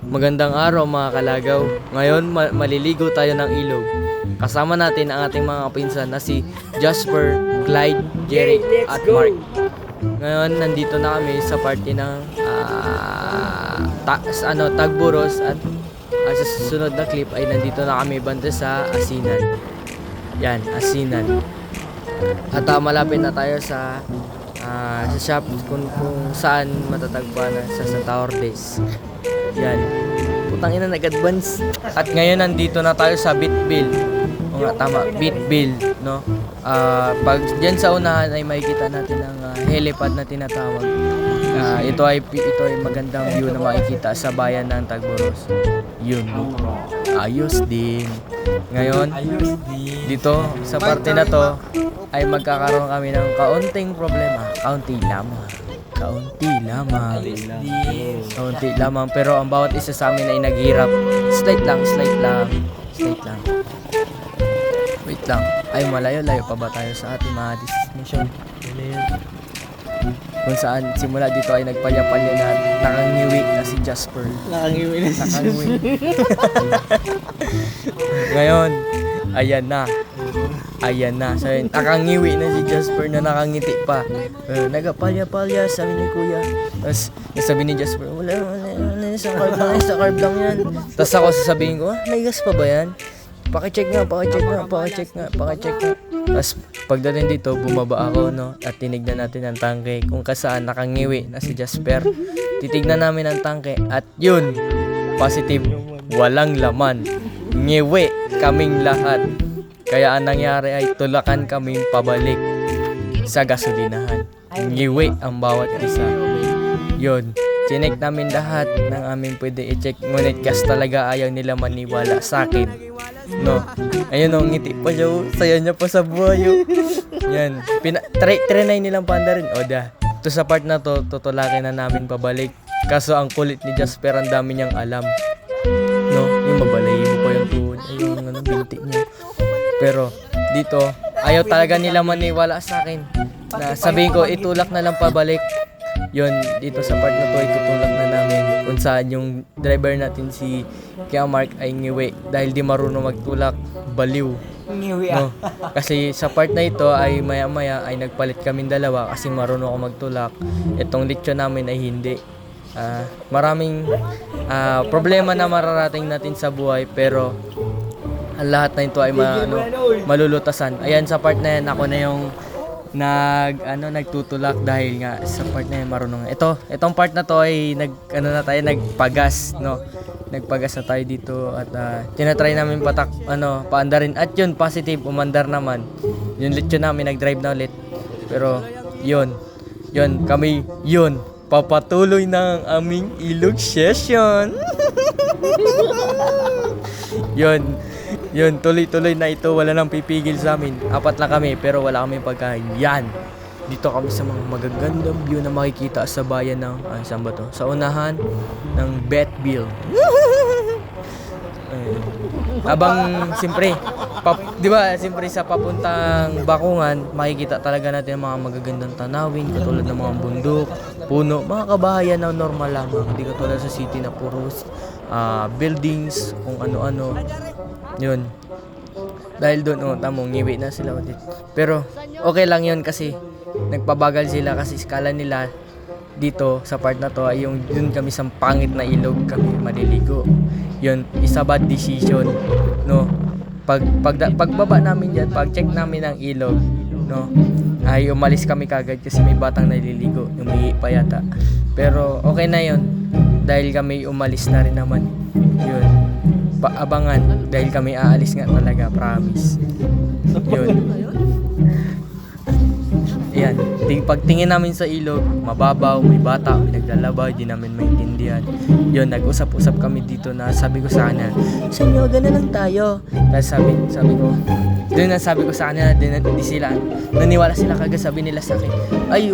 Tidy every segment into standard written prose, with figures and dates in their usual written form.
Magandang araw mga kalagaw. Ngayon maliligo tayo ng ilog. Kasama natin ang ating mga pinsan na si Jasper, Clyde, Jerry at Mark. Ngayon nandito na kami sa party ng Tagburos at sa susunod na clip ay nandito na kami banda sa Asinan. Yan, Asinan. At malapit na tayo sa shop kung saan matatagpuan sa Santa Lourdes. Yan. Putang ina, nag-advance. At ngayon nandito na tayo sa Bitbil. O nga, tama, Bitbil, no? Pag diyan sa unahan ay makikita natin ang helipad na tinatawag. Ito ay magandang view na makikita sa bayan ng Tagburos. Yun. Ayos din. Ngayon, dito sa parte na to ay magkakaroon kami ng kaunting problema. Kaunti lamang. Pero ang bawat isa sa amin ay naghirap. Slight lang. Wait lang. Ay, malayo pa ba tayo sa ating mga destination? Kung saan simula dito ay nagpalya-palya na nakangiwi na si Jasper. Nakangiwi. Ngayon, ayan na. So, nakangiwi na si Jasper na nakangiti pa. Nagapalya-palya, sabi ni Kuya. Tapos, sabi ni Jasper, wala, sa carb lang yan. Tapos ako sasabihin ko, may gas pa ba yan? Pakicheck nga. Tapos, pagdating dito, bumaba ako, no? At tinignan natin ang tangke kung kasaan nakangiwi na si Jasper. Titignan namin ang tangke at yun, positive, walang laman. Ngiwi kaming lahat. Kaya ang nangyari ay tulakan kaming pabalik sa gasolinahan. Ngiwi ang bawat isa. Yun, chinek namin lahat ng aming pwede i-check. Ngunit gas talaga ayaw nila maniwala sa akin. No, ayun o, ngiti pa siya. Saya niya pa sa buhay. Yan, try nilang panda rin. O da, to sa part na to, tutulakin na namin pabalik. Kaso ang kulit ni Jasper, ang dami niyang alam. No, yung mabalayin mo pa yung tuhod. Ay, yung binti niya. Pero dito, ayaw talaga nila maniwala sa akin. Na sabihin ko, itulak na lang pabalik. Yun, dito sa part na to, itutulak na namin. Kung saan yung driver natin si Kuya Mark ay ngiwi. Dahil di marunong magtulak, baliw. Ngiwi no? Kasi sa part na ito ay maya-maya ay nagpalit kaming dalawa kasi marunong ako magtulak. Itong lechon namin ay hindi. Maraming problema na mararating natin sa buhay, pero ang lahat na ito ay malulutasan. Ayan, sa part na yan, ako na yung nagtutulak dahil nga sa part na yan marunong. Itong part na to ay nagpagas, no? Nagpagas na tayo dito at tinatry namin paandarin. At yun, positive, umandar naman. Yung lechon namin, nag-drive na ulit. Pero yun, kami, papatuloy na ang aming ilog session. Yun, tuloy-tuloy na ito. Wala nang pipigil sa amin. 4 lang kami, pero wala kami pagkain. Yan. Dito kami sa mga magagandang view na makikita sa bayan ng, saan ba to? Sa unahan ng Bitbil. Habang, siyempre, di ba, siyempre sa papuntang Bakungan, makikita talaga natin ang mga magagandang tanawin, katulad ng mga bundok, puno, mga kabahayan na normal lamang. Hindi katulad sa city na puros buildings, kung ano-ano. Yun. Dahil doon, ngiwi na sila ulit. Pero, okay lang yun kasi nagpabagal sila kasi skala nila dito sa part na to ay yung dun kami sa pangit na ilog kami maliligo. Yun, isa bad decision, no? Pagbaba namin dyan, pag check namin ang ilog, no? Ay umalis kami kagad kasi may batang naliligo, umihi pa yata. Pero okay na yun dahil kami umalis na rin naman. Yun. Paabangan dahil kami aalis nga talaga, promise. Yun. Ayan, pagtingin namin sa ilog, mababaw, may bata, may naglalaba, di namin maintindihan. Yun, nag-usap-usap kami dito na sabi ko sa kanya, sa inyo, gano'n lang tayo. Tapos sabi ko sa kanya, di sila, naniwala sila kagad, sabi nila sa akin, ay,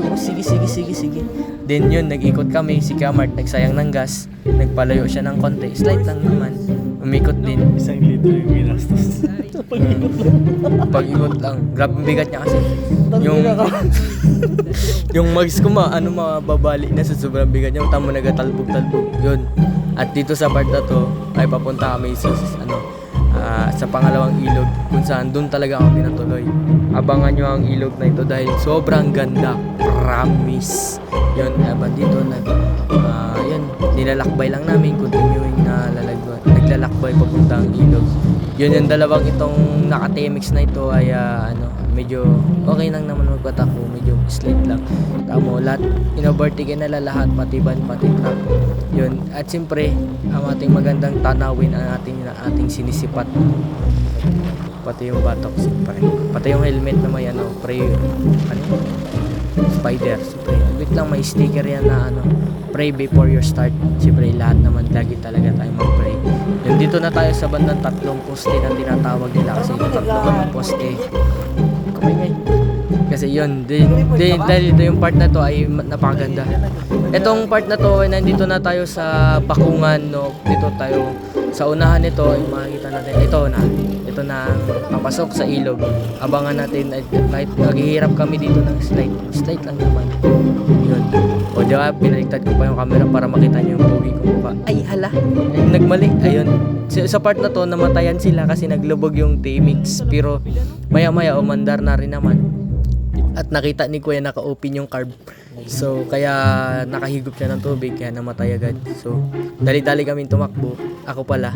sige. Then yun, nag-ikot kami, si Kuya Mark, nagsayang ng gas, nagpalayo siya ng konti, slight lang naman. Umikot din. 1 litro yung ginastos. Pag-ikot lang. Grabe ang bigat niya kasi. Yung mags ko mababali na sa sobrang bigat niya. Tamo nagatalbog-talbog. Yun. At dito sa part na to, ay papunta kami sa pangalawang ilog kung saan doon talaga kami natuloy. Abangan nyo ang ilog na ito dahil sobrang ganda. Promise. Yun, dito yun, nilalakbay lang namin, continuing na naglalakbay papunta ang ilog. Yun yung dalawang itong naka-TMX na ito ay medyo okay lang naman magpatakbo, medyo slip lang. Tamo, lahat inovertige na lahat, pati van, pati truck. Yun, at siyempre, ang ating magandang tanawin ang ating sinisipat. Pati yung batok, siyempre. Pati yung helmet na may spider. Siyempre, wait lang, may sticker yan na pray before your start. Siyempre, lahat naman lagi talaga tayo mag-pray. Yun, dito na tayo sa bandang 3 poste na tinatawag nila kasi 3 poste. Kumingay. Kasi yun, dahil ito yung part na to ay napakaganda. Itong part na to ay nandito na tayo sa bakungan, no? Dito tayo sa unahan nito ay makikita natin ito na ang papasok sa ilog. Abangan natin at naghihirap kami dito ng slide lang naman. Yun. O diba, pinaligtad ko pa yung camera para makita nyo yung pogi kong mukha. Ay hala, nagmali. Ayun, sa part na to namatayan sila kasi naglubog yung TMX, pero maya maya umandar na rin naman. At nakita ni Kuya naka-open yung carb. So, kaya nakahigop siya ng tubig, kaya namatay agad. So, dali-dali kami tumakbo. Ako pala,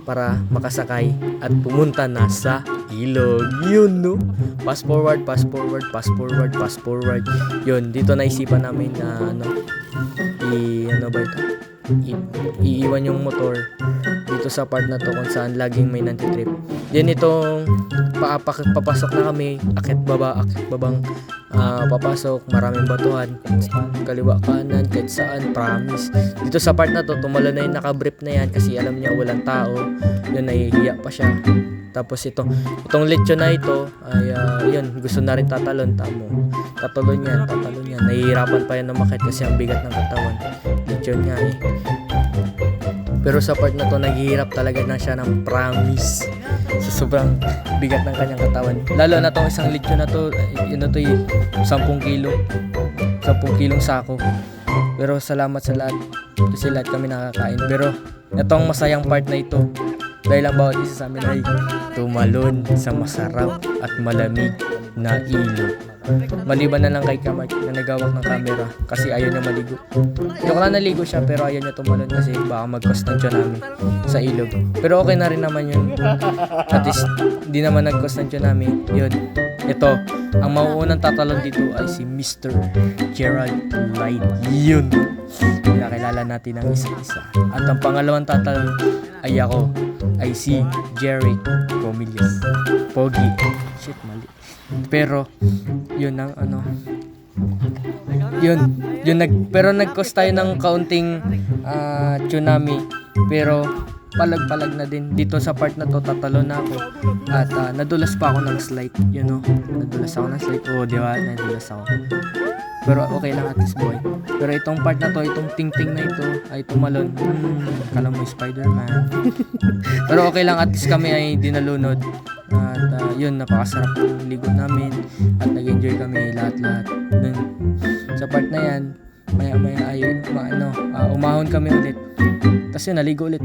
para makasakay at pumunta na sa ilog. Yun, no? Fast forward. Yun, dito naisipan namin na, iiwan yung motor dito sa part na to kung saan laging may nantitrip. Yan itong papasok na kami, akit babang papasok, maraming batuhan, kaliwa kanan, kahit saan, promise. Dito sa part na to, tumalo na yung nakabrief na yan kasi alam niya walang tao. Yun, nahihiya pa siya. Tapos itong lechon na ito ay yun, gusto na rin tatalon. Tatalon yan. Nahihirapan pa yan na makit kasi ang bigat ng katawan. Lechon nga eh. Pero sa part na to, naghihirap talaga na siya ng promise. So, sobrang bigat ng kanyang katawan. Lalo na tong isang lechon na to, 10 kilo. 10 kilong sako. Pero salamat sa lahat. Kasi lahat kami nakakain. Pero itong masayang part na ito, dahil ang bawat isa sa amin ay tumalon sa masarap at malamig na ilog. Maliban na lang kay Kamark na nagawak ng camera kasi ayaw niya maligo. Joke lang, naligo siya pero ayaw niya tumalon kasi baka mag-cause ng tsunami sa ilog. Pero okay na rin naman yun. At least, di naman nag-cause ng tsunami. Yun. Ito, ang mauunang tatalon dito ay si Mr. Gerald Light. Yun. Kinakilala natin ang isa-isa. At ang pangalawang tatalon ay ako, ay si Jerry Comillas. Pogi. Shit, mali. Pero yun ang pero nag-cause tayo ng kaunting tsunami, pero palag-palag na din dito sa part na to. Tatalon na ako at nadulas pa ako ng slide, nadulas ako, pero okay lang, at least boy. Pero itong part na to, itong ting-ting na ito ay tumalon. Kala mo Spider-Man. Pero okay lang, at least kami ay dinalunod. At yun, napakasarap ng ligo namin at nag-enjoy kami lahat-lahat. Dun, sa part na yan, maya-maya ay umahon kami ulit. Tapos yun, naligo ulit.